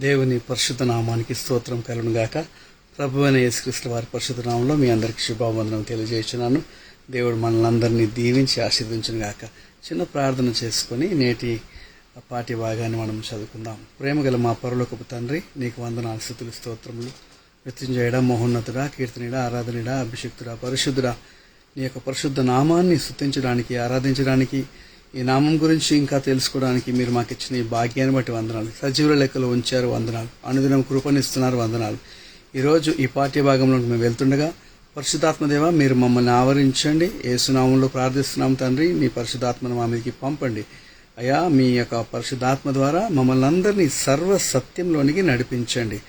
దేవుని పరిశుద్ధ నామానికి స్తోత్రం కలుగునుగాక. ప్రభువైన యేసుక్రీస్తు వారి పరిశుద్ధ నామంలో మీ అందరికీ శుభావందనం తెలియజేస్తున్నాను. దేవుడు మనల్ని అందరినీ దీవించి ఆశీర్వదించునుగాక. చిన్న ప్రార్థన చేసుకొని నేటి పాఠ్య భాగాన్ని మనం చదువుకుందాం. ప్రేమగల మా పరలోకపు తండ్రి, నీకు వందనాలు, స్తుతులు, స్తోత్రములు. మృత్యుంజయుడా, మహోన్నతుడా, కీర్తనుడా, ఆరాధనుడా, అభిషిక్తుడా, పరిశుద్ధుడా, నీ యొక్క పరిశుద్ధ నామాన్ని స్తుతించడానికి, ఆరాధించడానికి, ఈ నామం గురించి ఇంకా తెలుసుకోవడానికి మీరు మాకు ఇచ్చిన ఈ భాగ్యాన్ని బట్టి వందనాలు. సజీవుల లెక్కలో ఉంచారు, వందనాలు. అనుదినం కృపనిస్తున్నారు, వందనాలు. ఈరోజు ఈ పాఠ్య భాగంలోకి మేము వెళ్తుండగా పరిశుద్ధాత్మదేవ, మీరు మమ్మల్ని ఆవరించండి. యేసునామంలో ప్రార్థిస్తున్నాం తండ్రి. మీ పరిశుద్ధాత్మను మా మీదకి పంపండి అయ్యా. మీ యొక్క పరిశుద్ధాత్మ ద్వారా మమ్మల్ని అందరినీ సర్వ సత్యంలోనికి నడిపించండి.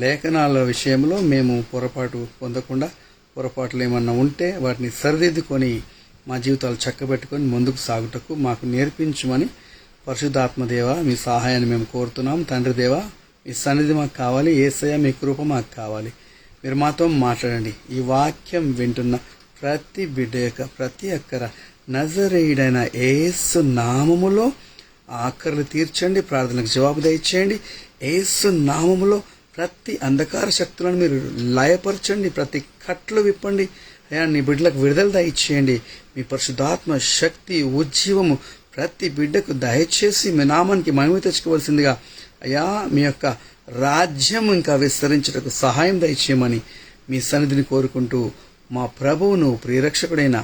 లేఖనాల విషయంలో మేము పొరపాటు పొందకుండా, పొరపాట్లు ఏమన్నా ఉంటే వాటిని సరిదిద్దుకొని మా జీవితాలు చక్కబెట్టుకొని ముందుకు సాగుటకు మాకు నేర్పించమని పరిశుద్ధాత్మదేవ మీ సహాయాన్ని మేము కోరుతున్నాం. తండ్రి దేవ, మీ సన్నిధి మాకు కావాలి. యేసయ్య, మీ కృప మాకు కావాలి. మీరు మాతో మాట్లాడండి. ఈ వాక్యం వింటున్న ప్రతి బిడ్డ యొక్క ప్రతి అక్కర నజరేయుడైన యేసు నామములో ఆఖరులు తీర్చండి. ప్రార్థనకు జవాబు దయచేయండి. యేసు నామములో ప్రతి అంధకార శక్తులను మీరు లయపరచండి. ప్రతి కట్లు విప్పండి అయ్యా. నీ బిడ్డలకు విడుదల దయచేయండి. మీ పరిశుద్ధాత్మ శక్తి, ఉజ్జీవము ప్రతి బిడ్డకు దయచేసి మీ నామానికి మహిమ తెచ్చుకోవాల్సిందిగా అయ్యా, మీ యొక్క రాజ్యం ఇంకా విస్తరించుటకు సహాయం దయచేయమని మీ సన్నిధిని కోరుకుంటూ మా ప్రభువును ప్రియరక్షకుడైన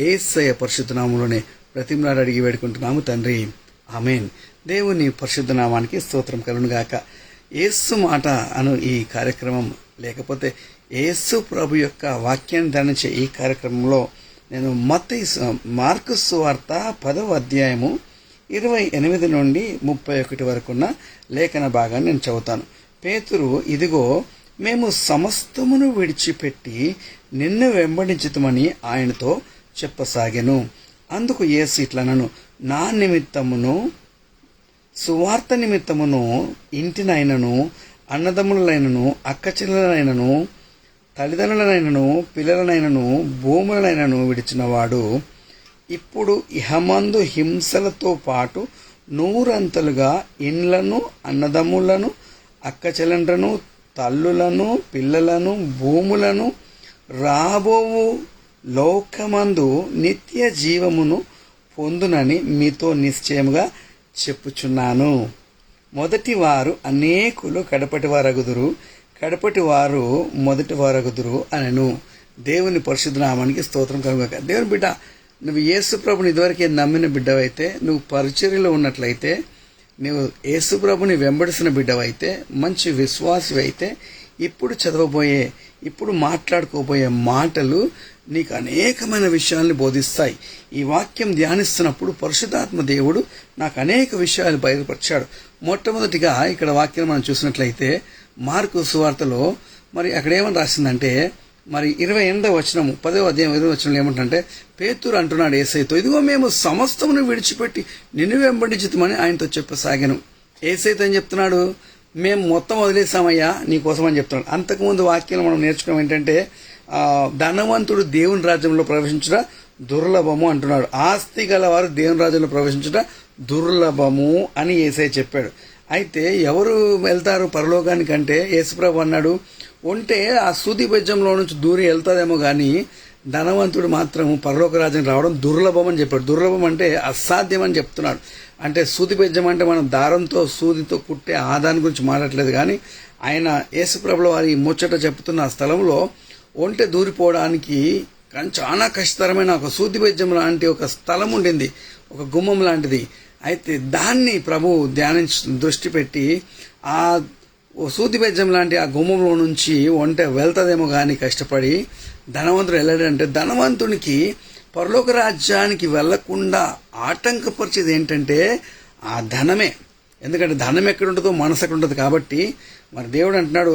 యేసయ్య పరిశుద్ధ నామంలోనే ప్రతిమలాడి అడిగి వేడుకుంటున్నాము తండ్రి, ఆమేన్. దేవుని పరిశుద్ధ నామానికి స్తోత్రం కలుగునుగాక. యేసు మాట అను ఈ కార్యక్రమం, లేకపోతే యేసు ప్రభు యొక్క వాక్యాన్ని ధ్యానించే ఈ కార్యక్రమంలో నేను మార్కు సువార్త 10వ అధ్యాయము 28 నుండి 31 వరకున్న లేఖన భాగాన్ని నేను చదువుతాను. పేతురు, ఇదిగో మేము సమస్తమును విడిచిపెట్టి నిన్ను వెంబడించుతామని ఆయనతో చెప్పసాగెను. అందుకు యేసు ఇట్లనను, నా నిమిత్తమును సువార్త నిమిత్తమును ఇంటినైనను, అన్నదమ్ములనైనను, అక్కచెల్లెలనైనను, తల్లిదండ్రులనైనను, పిల్లలనైనను, భూములనైనను విడిచినవాడు ఇప్పుడు ఇహమందు హింసలతో పాటు 100 అంతలుగా ఇండ్లను, అన్నదమ్ములను, అక్కచెల్లెండ్రను, తల్లులను, పిల్లలను, భూములను, రాబోవు లోకమందు నిత్య జీవమును పొందునని మీతో నిశ్చయముగా చెప్పుచున్నాను. మొదటి వారు అనేకులు కడపటి వారగుదురు, కడపటి వారు మొదటి వారగుదురు అనెను. దేవుని పరిశుద్ధ నామానికి స్తోత్రం కలుగుగాక. దేవుని బిడ్డ, నువ్వు యేసు ప్రభుని ఇదివరకే నమ్మిన బిడ్డవైతే, నువ్వు పరిచర్యలో ఉన్నట్లయితే, నువ్వు యేసు ప్రభుని వెంబడిసిన బిడ్డవైతే, మంచి విశ్వాసమైతే, ఇప్పుడు మాట్లాడుకోబోయే మాటలు నీకు అనేకమైన విషయాల్ని బోధిస్తాయి. ఈ వాక్యం ధ్యానిస్తున్నప్పుడు పరిశుద్ధాత్మ దేవుడు నాకు అనేక విషయాలు బయలుపరిచాడు. మొట్టమొదటిగా ఇక్కడ వాక్యం మనం చూసినట్లయితే మార్కు సువార్తలో మరి అక్కడ ఏమని రాసిందంటే, మరి 28వ వచనము 10వ అధ్యాయం 20వ వచనంలో ఏమంటుందంటే, పేతురు అంటున్నాడు యేసయ్యతో, ఇదిగో మేము సమస్తమును విడిచిపెట్టి నిన్ను వెంబడించుతామని ఆయనతో చెప్పసాగాను. యేసయ్యతో ఏం చెప్తున్నాడు? మేము మొత్తం వదిలేసామయ్యా నీకోసం అని చెప్తున్నాడు. అంతకుముందు వాక్యాలు మనం నేర్చుకోవడం ఏంటంటే, ధనవంతుడు దేవుని రాజ్యంలో ప్రవేశించుట దుర్లభము అంటున్నాడు. ఆస్తి గలవారు దేవుని రాజ్యంలో ప్రవేశించుట దుర్లభము అని యేసయ్య చెప్పాడు. అయితే ఎవరు వెళ్తారు పరలోకానికంటే? యేసుప్రభు అన్నాడు, ఉంటే ఆ సూది బెజ్జంలో నుంచి దూరి వెళ్తాదేమో కానీ ధనవంతుడు మాత్రం పరలోక రాజ్యం రావడం దుర్లభం అని చెప్పాడు. దుర్లభం అంటే అసాధ్యం అని చెప్తున్నాడు. అంటే సూది బెజ్జం అంటే మనం దారంతో సూదితో కుట్టే ఆదాని గురించి మాట్లాడలేదు, కానీ ఆయన యేసుప్రభుల వారి ముచ్చట చెప్తున్న ఆ స్థలంలో ఒంటె దూరిపోవడానికి చాలా కష్టతరమైన ఒక సూది బెజ్జం లాంటి ఒక స్థలం ఉండింది, ఒక గుమ్మం లాంటిది. అయితే దాన్ని ప్రభు దృష్టి పెట్టి ఆ సూది బెజ్జం లాంటి ఆ గుమ్మంలో నుంచి ఒంటె వెళ్తాదేమో కానీ కష్టపడి ధనవంతుడు వెళ్ళాడంటే, ధనవంతునికి పరలోక రాజ్యానికి వెళ్లకుండా ఆటంకపరిచేది ఏంటంటే ఆ ధనమే. ఎందుకంటే ధనం ఎక్కడుంటుందో మనసు ఎక్కడ ఉంటుంది. కాబట్టి మరి దేవుడు అంటున్నాడు,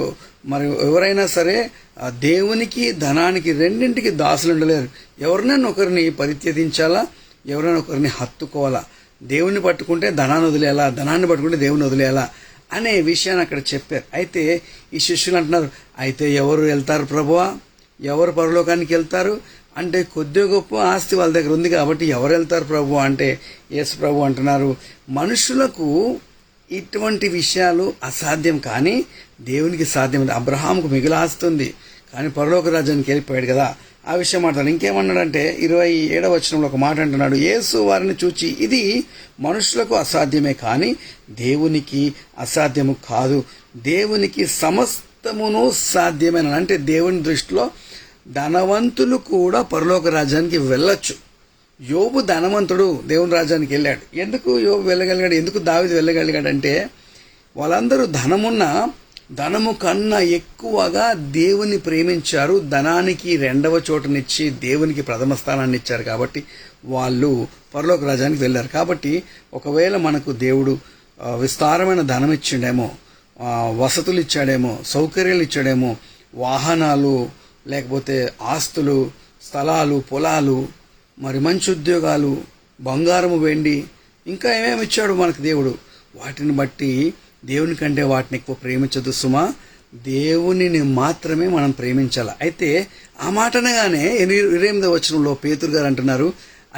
మరి ఎవరైనా సరే దేవునికి ధనానికి రెండింటికి దాసులు ఉండలేరు. ఎవరినైనా ఒకరిని పరిత్యజించాలా, ఎవరైనా ఒకరిని హత్తుకోవాలా. దేవుని పట్టుకుంటే ధనాన్ని వదిలేయాలా, ధనాన్ని పట్టుకుంటే దేవుని వదిలేయాలా అనే విషయాన్ని అక్కడ చెప్పారు. అయితే ఈ శిష్యులు అంటున్నారు, అయితే ఎవరు వెళ్తారు ప్రభువా, ఎవరు పరలోకానికి వెళ్తారు అంటే, కొద్దిగా గొప్ప ఆస్తి వాళ్ళ దగ్గర ఉంది కాబట్టి ఎవరు వెళ్తారు ప్రభు అంటే, యేసు ప్రభు అంటున్నారు, మనుషులకు ఇటువంటి విషయాలు అసాధ్యం, కానీ దేవునికి సాధ్యం. అబ్రహాముకు మిగిలి ఆస్తుంది, కానీ పరలోక రాజ్యానికి వెళ్ళిపోయాడు కదా. ఆ విషయం మాట్లాడు. ఇంకేమన్నాడంటే 27వ వచనంలో ఒక మాట అంటున్నాడు, యేసు వారిని చూచి ఇది మనుషులకు అసాధ్యమే, కానీ దేవునికి అసాధ్యము కాదు. దేవునికి సమస్తమును సాధ్యమైన, అంటే దేవుని దృష్టిలో ధనవంతులు కూడా పరలోక రాజ్యానికి వెళ్ళొచ్చు. యోబు ధనవంతుడు దేవుని రాజ్యానికి వెళ్ళాడు. ఎందుకు యోబు వెళ్ళగలిగాడు, ఎందుకు దావీదు వెళ్ళగలిగాడంటే వాళ్ళందరూ ధనము కన్నా ఎక్కువగా దేవుని ప్రేమించారు, ధనానికి రెండవ చోటునిచ్చి దేవునికి ప్రథమ స్థానాన్ని ఇచ్చారు, కాబట్టి వాళ్ళు పరలోక రాజ్యానికి వెళ్ళారు. కాబట్టి ఒకవేళ మనకు దేవుడు విస్తారమైన ధనం ఇచ్చిండేమో, వసతులు ఇచ్చాడేమో, సౌకర్యాలు ఇచ్చాడేమో, వాహనాలు, లేకపోతే ఆస్తులు, స్థలాలు, పొలాలు, మరి మంచి ఉద్యోగాలు, బంగారము, వెండి, ఇంకా ఏమేమి ఇచ్చాడు మనకు దేవుడు, వాటిని బట్టి దేవుని కంటే వాటిని ఎక్కువ ప్రేమించదు సుమా. దేవునిని మాత్రమే మనం ప్రేమించాలి. అయితే ఆ మాటనగానే 28వ వచనంలో పేతురు గారు అంటున్నారు,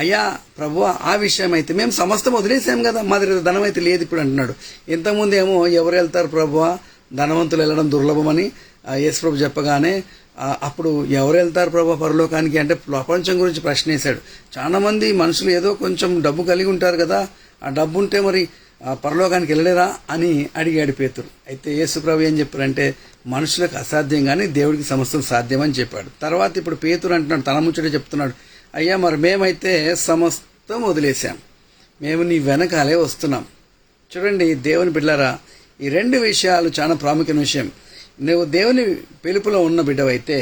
అయ్యా ప్రభువా, ఆ విషయం అయితే మేము సమస్తం వదిలేసాం కదా, మా దగ్గర ధనం అయితే లేదు ఇప్పుడు అంటున్నాడు. ఇంతకుముందు ఏమో ఎవరు వెళ్తారు ప్రభువా, ధనవంతులు వెళ్ళడం దుర్లభమని యేసు ప్రభు చెప్పగానే అప్పుడు ఎవరు వెళ్తారు ప్రభు పరలోకానికి అంటే ప్రపంచం గురించి ప్రశ్న వేశాడు. చాలా మంది మనుషులు ఏదో కొంచెం డబ్బు కలిగి ఉంటారు కదా, ఆ డబ్బు ఉంటే మరి పరలోకానికి వెళ్ళలేరా అని అడిగాడు పేతురు. అయితే యేసు ప్రభు ఏం చెప్పారంటే మనుషులకు అసాధ్యం కానీ దేవుడికి సమస్తం సాధ్యమని చెప్పాడు. తర్వాత ఇప్పుడు పేతురు అంటున్నాడు, తన ముచ్చట చెప్తున్నాడు, అయ్యా మరి మేమైతే సమస్తం వదిలేశాం, మేము నీ వెనకాలే వస్తున్నాం. చూడండి దేవుని బిడ్డలారా, ఈ 2 విషయాలు చాలా ప్రాముఖ్యమైన విషయం. నువ్వు దేవుని పిలుపులో ఉన్న బిడ్డవైతే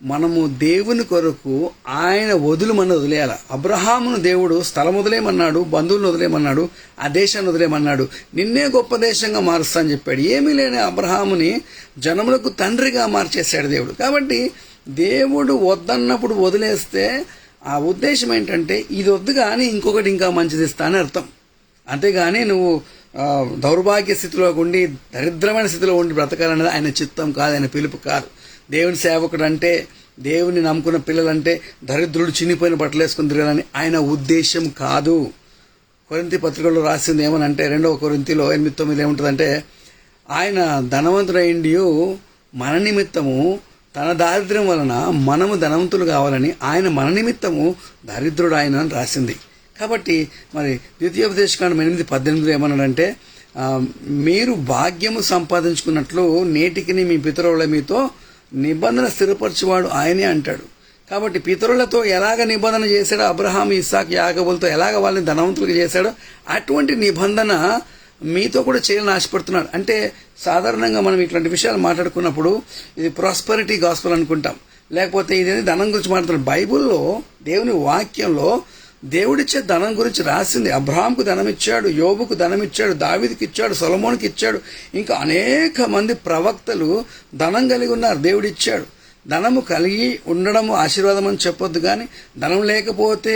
మనము దేవుని కొరకు ఆయన వదిలేయాల. అబ్రహామును దేవుడు స్థలం వదిలేయమన్నాడు, బంధువులను వదిలేయమన్నాడు, ఆ దేశాన్ని వదిలేయమన్నాడు, నిన్నే గొప్ప దేశంగా మారుస్తా అని చెప్పాడు. ఏమీ లేని అబ్రహాముని జనములకు తండ్రిగా మార్చేశాడు దేవుడు. కాబట్టి దేవుడు వద్దన్నప్పుడు వదిలేస్తే ఆ ఉద్దేశం ఏంటంటే ఇది వద్దు కానీ ఇంకొకటి ఇంకా మంచిది ఇస్తా అని అర్థం. అంతేగాని నువ్వు దౌర్భాగ్య స్థితిలో ఉండి దరిద్రమైన స్థితిలో ఉండి బ్రతకాలనేది ఆయన చిత్తం కాదు, ఆయన పిలుపు కాదు. దేవుని సేవకుడు అంటే, దేవుని నమ్ముకున్న పిల్లలంటే దరిద్రుడు చిన్నిపోయిన బట్టలు వేసుకుని తిరగాలని ఆయన ఉద్దేశం కాదు. కొరింథీ పత్రికలో రాసింది ఏమనంటే 2వ కొరింథీలో 8:9 ఏముంటుందంటే, ఆయన ధనవంతుడైండి మన నిమిత్తము తన దారిద్ర్యం వలన మనము ధనవంతులు కావాలని ఆయన మన నిమిత్తము దరిద్రుడు ఆయన అని రాసింది. కాబట్టి మరి ద్వితీయోపదేశకాండం 8:18 ఏమన్నాడంటే, మీరు భాగ్యము సంపాదించుకున్నట్లు నేటికి మీ పితరుల మీతో నిబంధన స్థిరపరచువాడు ఆయనే అంటాడు. కాబట్టి పితరులతో ఎలాగ నిబంధన చేశాడో, అబ్రహాం, ఇస్సాకు, యాకోబులతో ఎలాగ వాళ్ళని ధనవంతులుగా చేశాడో అటువంటి నిబంధన మీతో కూడా చేయాలని ఆశపడుతున్నాడు. అంటే సాధారణంగా మనం ఇట్లాంటి విషయాలు మాట్లాడుకున్నప్పుడు ఇది ప్రాస్పరిటీ గాస్పెల్ అనుకుంటాం, లేకపోతే ఇదేది ధనం గురించి మాట్లాడుతున్నాం. బైబిల్లో దేవుని వాక్యంలో దేవుడిచ్చే ధనం గురించి రాసింది. అబ్రహాంకు ధనం ఇచ్చాడు, యోబుకు ధనం ఇచ్చాడు, దావీదుకి ఇచ్చాడు, సొలొమోనుకి ఇచ్చాడు, ఇంకా అనేక మంది ప్రవక్తలు ధనం కలిగి ఉన్నారు, దేవుడిచ్చాడు. ధనము కలిగి ఉండడము ఆశీర్వాదం అని చెప్పొద్దు, కానీ ధనం లేకపోతే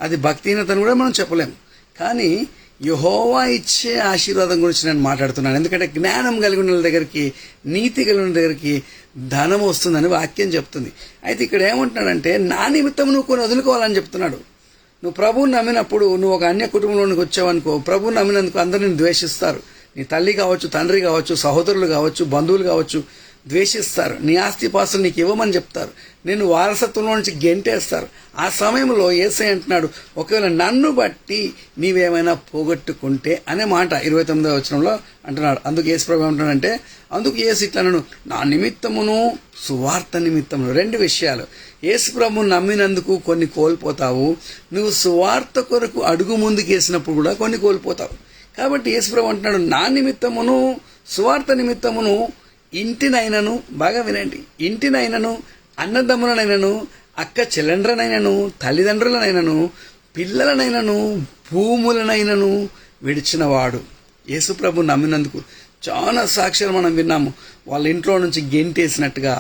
అది భక్తిహీనతను కూడా మనం చెప్పలేము. కానీ యెహోవా ఇచ్చే ఆశీర్వాదం గురించి నేను మాట్లాడుతున్నాను. ఎందుకంటే జ్ఞానం కలిగి ఉన్న దగ్గరికి, నీతి కలిగిన దగ్గరికి ధనం వస్తుందని వాక్యం చెప్తుంది. అయితే ఇక్కడ ఏమంటున్నాడంటే నా నిమిత్తం నువ్వు కొన్ని వదులుకోవాలని చెప్తున్నాడు. నువ్వు ప్రభువుని నమ్మినప్పుడు నువ్వు ఒక అన్య కుటుంబంలోనికి వచ్చావనుకో, ప్రభువుని నమ్మినందుకు అందరిని ద్వేషిస్తారు. నీ తల్లి కావచ్చు, తండ్రి కావచ్చు, సహోదరులు కావచ్చు, బంధువులు కావచ్చు, ద్వేషిస్తారు. నీ ఆస్తిపాస్తులు నీకు ఇవ్వమని చెప్తారు, నేను వారసత్వంలో నుంచి గెంటేస్తారు. ఆ సమయంలో యేసయ్య అంటున్నాడు, ఒకవేళ నన్ను బట్టి నీవేమైనా పోగొట్టుకుంటే అనే మాట 29వ వచనంలో అంటున్నాడు. అందుకు యేసు ప్రభు ఏమంటున్నాడంటే, అందుకు యేసు ఇట్లనను నా నిమిత్తమును సువార్త నిమిత్తమును. 2 విషయాలు. యేసు ప్రభువును నమ్మినందుకు కొన్ని కోల్పోతావు, నువ్వు సువార్త కొరకు అడుగు ముందుకేసినప్పుడు కూడా కొన్ని కోల్పోతావు. కాబట్టి యేసు ప్రభు అంటున్నాడు, నా నిమిత్తమును సువార్త నిమిత్తమును ఇంటినైనను, బాగా వినండి, ఇంటినైనను, అన్నదమ్ములనైనను, అక్క చెల్లెండ్రనైనను, తల్లిదండ్రులనైనను, పిల్లలనైనను, భూములనైనను విడిచినవాడు. యేసుప్రభు నమ్మినందుకు చాలా సాక్ష్యాలు మనం విన్నాము. వాళ్ళ ఇంట్లో నుంచి గెంటేసినట్టుగా,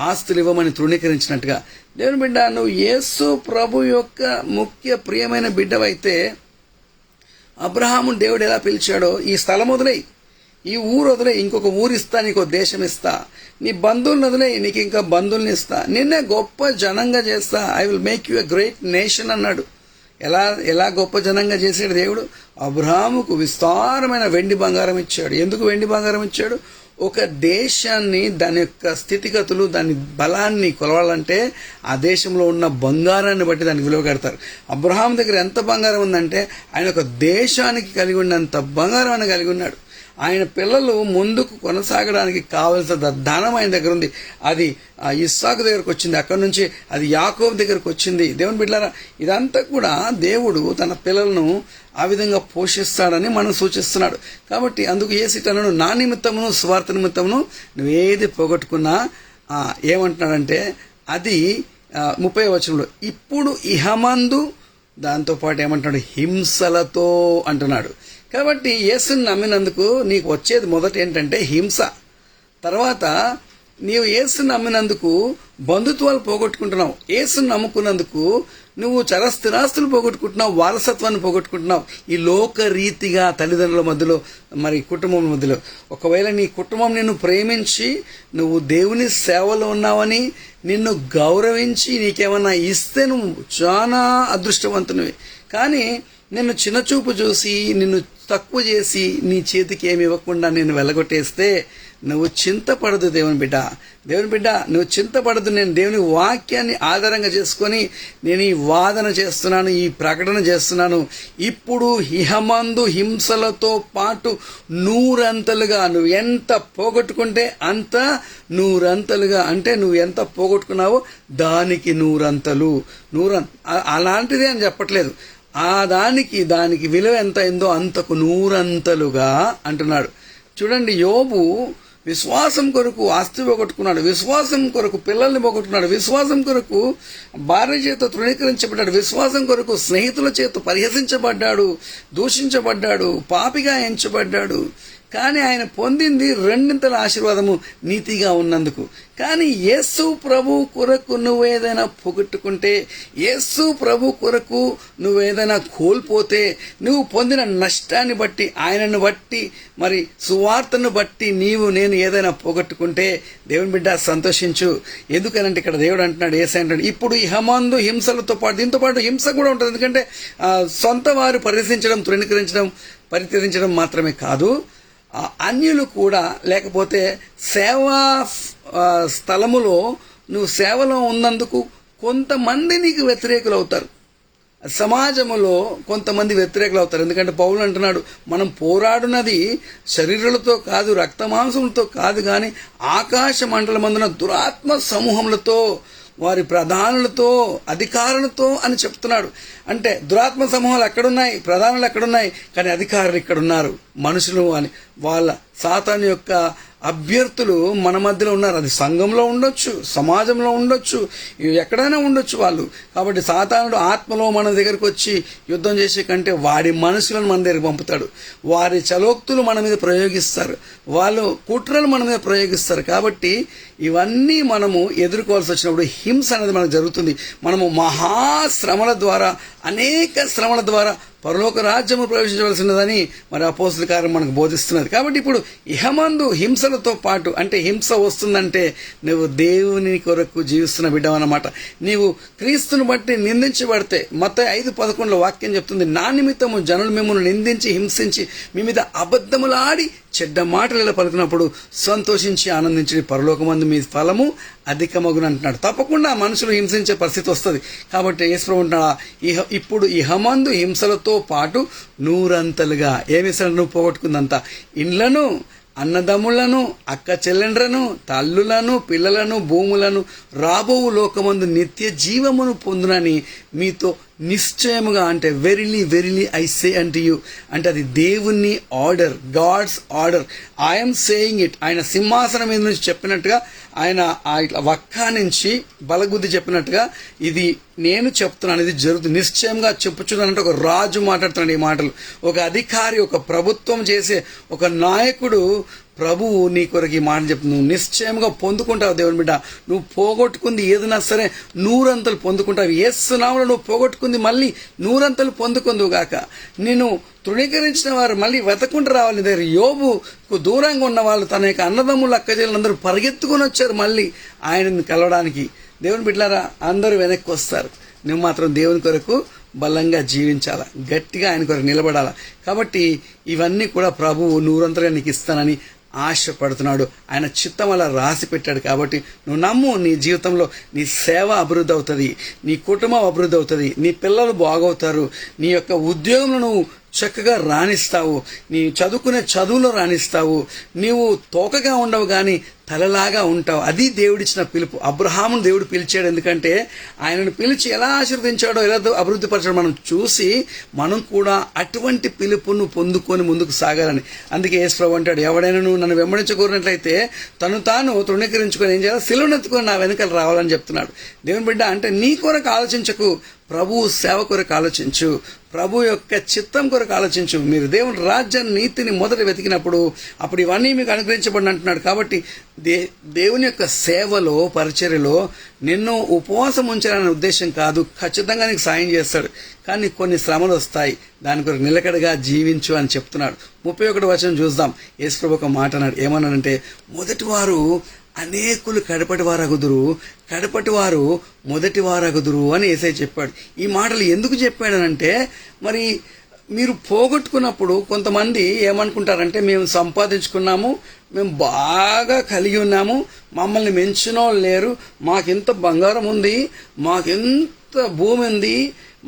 ఆస్తులు ఇవ్వమని తృణీకరించినట్టుగా. దేవుని బిడ్డ, నువ్వు యేసు ప్రభు యొక్క ముఖ్య ప్రియమైన బిడ్డవైతే అబ్రహాము దేవుడు ఎలా పిలిచాడో, ఈ స్థలం వదిలే, ఈ ఊరు వదిలే, ఇంకొక ఊరు ఇస్తా, నీకు దేశం ఇస్తా, నీ బంధువులను వదిలే, నీకు ఇంకా బంధువుల్ని ఇస్తా, నిన్నే గొప్ప జనంగా చేస్తా, I will make you a great nation అన్నాడు. ఎలా ఎలా గొప్ప జనంగా చేశాడు దేవుడు. అబ్రహాముకు విస్తారమైన వెండి బంగారం ఇచ్చాడు. ఎందుకు వెండి బంగారం ఇచ్చాడు? ఒక దేశాన్ని, దాని యొక్క స్థితిగతులు, దాని బలాన్ని కొలవాలంటే ఆ దేశంలో ఉన్న బంగారాన్ని బట్టి దానికి విలువ కడతారు. అబ్రహాం దగ్గర ఎంత బంగారం ఉందంటే ఆయన ఒక దేశానికి కలిగి ఉన్నంత బంగారాన్ని కలిగి ఉన్నాడు. ఆయన పిల్లలు ముందుకు కొనసాగడానికి కావలసిన ధనం ఆయన దగ్గర ఉంది. అది ఇస్సాకు దగ్గరకు వచ్చింది, అక్కడి నుంచి అది యాకోబు దగ్గరకు వచ్చింది. దేవుని బిడ్డలారా, ఇదంతా కూడా దేవుడు తన పిల్లలను ఆ విధంగా పోషిస్తాడని మనం సూచిస్తున్నాడు. కాబట్టి అందుకు యేసీటను నా నిమిత్తమును స్వార్థ నిమిత్తమును నువ్వేది పోగొట్టుకున్నా ఏమంటున్నాడంటే అది 30వ వచనంలో ఇప్పుడు ఇహమందు, దాంతోపాటు ఏమంటున్నాడు, హింసలతో అంటున్నాడు. కాబట్టి యేసుని నమ్మినందుకు నీకు వచ్చేది మొదట ఏంటంటే హింస. తర్వాత నీవు యేసుని నమ్మినందుకు బంధుత్వాలు పోగొట్టుకుంటున్నావు. యేసుని నమ్ముకున్నందుకు నువ్వు చరస్థిరాస్తులు పోగొట్టుకుంటున్నావు, వారసత్వాన్ని పోగొట్టుకుంటున్నావు. ఈ లోక రీతిగా తల్లిదండ్రుల మధ్యలో, మరి కుటుంబం మధ్యలో. ఒకవేళ నీ కుటుంబం నిన్ను ప్రేమించి నువ్వు దేవుని సేవలో ఉన్నావని, నిన్ను గౌరవించి నీకేమన్నా ఇస్తే నువ్వు చాలా అదృష్టవంతునివి. కానీ నిన్ను చిన్నచూపు చూసి, నిన్ను తక్కువ చేసి, నీ చేతికి ఏమి ఇవ్వకుండా నిన్ను వెళ్ళగొట్టేస్తే నువ్వు చింతపడదు. దేవుని బిడ్డ నువ్వు చింతపడదు. నేను దేవుని వాక్యాన్ని ఆధారంగా చేసుకొని నేను ఈ వాదన చేస్తున్నాను, ఈ ప్రకటన చేస్తున్నాను. ఇప్పుడు ఇహమందు హింసలతో పాటు 100 అంతలుగా, నువ్వు ఎంత పోగొట్టుకుంటే అంత 100 అంతలుగా, అంటే నువ్వు ఎంత పోగొట్టుకున్నావో దానికి 100 అంతలు. అలాంటిదే అని చెప్పట్లేదు. దానికి విలువ ఎంత అయిందో అంతకు 100 అంతలుగా అంటున్నాడు. చూడండి, యోబు విశ్వాసం కొరకు ఆస్తి పోగొట్టుకున్నాడు, విశ్వాసం కొరకు పిల్లల్ని పోగొట్టుకున్నాడు, విశ్వాసం కొరకు భార్య చేత తృణీకరించబడ్డాడు, విశ్వాసం కొరకు స్నేహితుల చేత పరిహసించబడ్డాడు, దూషించబడ్డాడు, పాపిగా ఎంచబడ్డాడు. కానీ ఆయన పొందింది 2 ఆశీర్వాదము, నీతిగా ఉన్నందుకు. కానీ యేసు ప్రభు కొరకు నువ్వేదైనా పోగొట్టుకుంటే, యేసు ప్రభు కొరకు నువ్వేదైనా కోల్పోతే, నువ్వు పొందిన నష్టాన్ని బట్టి, ఆయనను బట్టి, మరి సువార్తను బట్టి నేను ఏదైనా పోగొట్టుకుంటే దేవుని బిడ్డ సంతోషించు. ఎందుకనంటే ఇక్కడ దేవుడు అంటున్నాడు, యేసయ్య అంటాడు, ఇప్పుడు ఇహమందు హింసలతో పాటు, దీంతో పాటు హింస కూడా ఉంటుంది. ఎందుకంటే సొంత వారు పరిహసించడం, తృణీకరించడం, పరిత్యజించడం మాత్రమే కాదు, అన్యులు కూడా, లేకపోతే సేవా స్థలములో నువ్వు సేవలో ఉన్నందుకు కొంతమంది నీకు వ్యతిరేకులు అవుతారు. సమాజంలో కొంతమంది వ్యతిరేకులు అవుతారు. ఎందుకంటే పౌలు అంటున్నాడు, మనం పోరాడునది శరీరాలతో కాదు, రక్తమాంసములతో కాదు, కానీ ఆకాశ మండలమందున దురాత్మ సమూహములతో, వారి ప్రధానులతో, అధికారులతో అని చెప్తున్నాడు. అంటే దురాత్మ సమూహాలు ఎక్కడున్నాయి, ప్రధానులు ఎక్కడున్నాయి, కానీ అధికారులు ఇక్కడున్నారు, మనుషులు అని. వాళ్ళ సాతాను యొక్క అభ్యర్థులు మన మధ్యలో ఉన్నారు. అది సంఘంలో ఉండొచ్చు, సమాజంలో ఉండొచ్చు, ఎక్కడైనా ఉండొచ్చు వాళ్ళు. కాబట్టి సాతానుడు ఆత్మలో మన దగ్గరకు వచ్చి యుద్ధం చేసే కంటే వాడి మనుషులను మన దగ్గరికి పంపుతాడు. వారి చలోక్తులు మన మీద ప్రయోగిస్తారు, వాళ్ళు కుట్రలు మన మీద ప్రయోగిస్తారు. కాబట్టి ఇవన్నీ మనము ఎదుర్కోవాల్సి వచ్చినప్పుడు హింస అనేది మనకు జరుగుతుంది. మనము మహాశ్రమల ద్వారా, అనేక శ్రమల ద్వారా పరలోక రాజ్యము ప్రవేశించవలసినదని మరి అపోస్తల కార్యం మనకు బోధిస్తున్నది. కాబట్టి ఇప్పుడు ఇహమందు హింసలతో పాటు, అంటే హింస వస్తుందంటే నువ్వు దేవుని కొరకు జీవిస్తున్న బిడ్డవన్నమాట. నీవు క్రీస్తుని బట్టి నిందించబడితే, మత్తయి 5:11 వాక్యం చెప్తుంది, నా నిమిత్తము జనులు మిమ్మల్ని నిందించి, హింసించి, మీ మీద అబద్ధములాడి చెడ్డ మాటలు ఇలా పలుకున్నప్పుడు సంతోషించి ఆనందించి పరలోకమందు మీ ఫలము అధికమగును అంటున్నాడు. తప్పకుండా మనుషులు హింసించే పరిస్థితి వస్తుంది. కాబట్టి యేసు అంటున్నాడు, ఇప్పుడు ఇహమందు హింసలతో పాటు 100 అంతలుగా. ఏమిసాడు నువ్వు పోగొట్టుకుందంతా? ఇండ్లను, అన్నదమ్ములను, అక్క చెల్లెండ్రను, తల్లులను, పిల్లలను, భూములను, రాబోవు లోకమందు నిత్య జీవమును పొందునని మీతో నిశ్చయముగా, అంటే verily verily I say unto you, అంటే అది దేవుని order, God's order. I'm saying it. ఆయన సింహాసనం మీద నుంచి చెప్పినట్టుగా, ఆయన ఇట్లా వక్కా నుంచి బలగుద్ది చెప్పినట్టుగా ఇది నేను చెప్తున్నాను, ఇది జరుగుతుంది, నిశ్చయంగా చెప్పుచున్నానంటే ఒక రాజు మాట్లాడుతున్నాడు ఈ మాటలు. ఒక అధికారి, ఒక ప్రభుత్వం చేసే ఒక నాయకుడు, ప్రభువు నీ కొరకు ఈ మాట చెప్తుంది. నువ్వు నిశ్చయంగా పొందుకుంటావు దేవుని బిడ్డ. నువ్వు పోగొట్టుకుంది ఏదైనా సరే 100 అంతలు పొందుకుంటావు. యేసు నామములో నువ్వు పోగొట్టుకుంది మళ్ళీ 100 అంతలు పొందుకుందువు గాక. నేను తృణీకరించిన వారు మళ్ళీ వెతకుంటూ రావాలి నీ దగ్గర. యోబుకు దూరంగా ఉన్న వాళ్ళు, తన యొక్క అన్నదమ్ములు, అక్కజేళ్ళందరూ పరిగెత్తుకుని వచ్చారు మళ్ళీ ఆయనని కలవడానికి. దేవుని బిడ్డలారా, అందరూ వెనక్కి వస్తారు, నువ్వు మాత్రం దేవుని కొరకు బలంగా జీవించాలా, గట్టిగా ఆయన కొరకు నిలబడాలా. కాబట్టి ఇవన్నీ కూడా ప్రభువు నూరంతగా నీకు ఇస్తానని ఆశపడుతున్నాడు. ఆయన చిత్తం అలా రాసి పెట్టాడు. కాబట్టి నువ్వు నమ్ము, నీ జీవితంలో నీ సేవ అభివృద్ధి అవుతుంది, నీ కుటుంబం అభివృద్ధి అవుతుంది, నీ పిల్లలు బాగవుతారు, నీ యొక్క ఉద్యోగంలో నువ్వు చక్కగా రాణిస్తావు, నీ చదువుకునే చదువులో రాణిస్తావు, నీవు తోకగా ఉండవు కానీ తలలాగా ఉంటావు. అది దేవుడిచ్చిన పిలుపు. అబ్రహామును దేవుడు పిలిచాడు. ఎందుకంటే ఆయనను పిలిచి ఎలా ఆశీర్వదించాడో, ఎలా అభివృద్ధి పరిచాడో మనం చూసి మనం కూడా అటువంటి పిలుపును పొందుకొని ముందుకు సాగాలని. అందుకే యేసు ప్రభువు అంటాడు, ఎవడైనా నువ్వు నన్ను వెంబడించకూరినట్లయితే తను తాను తృణీకరించుకొని ఏం చేయాలి, సిలువనెత్తుకొని నా వెనకాల రావాలని చెప్తున్నాడు. దేవుని బిడ్డ అంటే నీ కొరకు ఆలోచించకు, ప్రభువు సేవ కొరకు ఆలోచించు, ప్రభు యొక్క చిత్తం కొరకు ఆలోచించు. మీరు దేవుని రాజ్యాన్ని, నీతిని మొదట వెతికినప్పుడు అప్పుడు ఇవన్నీ మీకు అనుగ్రహించబడి అంటున్నాడు. కాబట్టి దేవుని యొక్క సేవలో, పరిచర్యలో నిన్ను ఉపవాసం ఉంచాలనే ఉద్దేశం కాదు. ఖచ్చితంగా నీకు సాయం చేస్తాడు, కానీ కొన్ని శ్రమలు వస్తాయి, దాని కొరకు నిలకడగా జీవించు అని చెప్తున్నాడు. 31వ వచనం చూద్దాం. యేసు ప్రభు ఒక మాట అన్నాడు. ఏమన్నాడంటే, మొదటి వారు అనేకులు కడపటి వారగుదురు, కడపటి వారు మొదటి వారగుదురు అని యేసయ్య చెప్పాడు. ఈ మాటలు ఎందుకు చెప్పాడనంటే, మరి మీరు పోగొట్టుకున్నప్పుడు కొంతమంది ఏమనుకుంటారంటే, మేము సంపాదించుకున్నాము, మేము బాగా కలిగి ఉన్నాము, మమ్మల్ని మెంచినో లేరు, మాకెంత బంగారం ఉంది, మాకెంత భూమి ఉంది,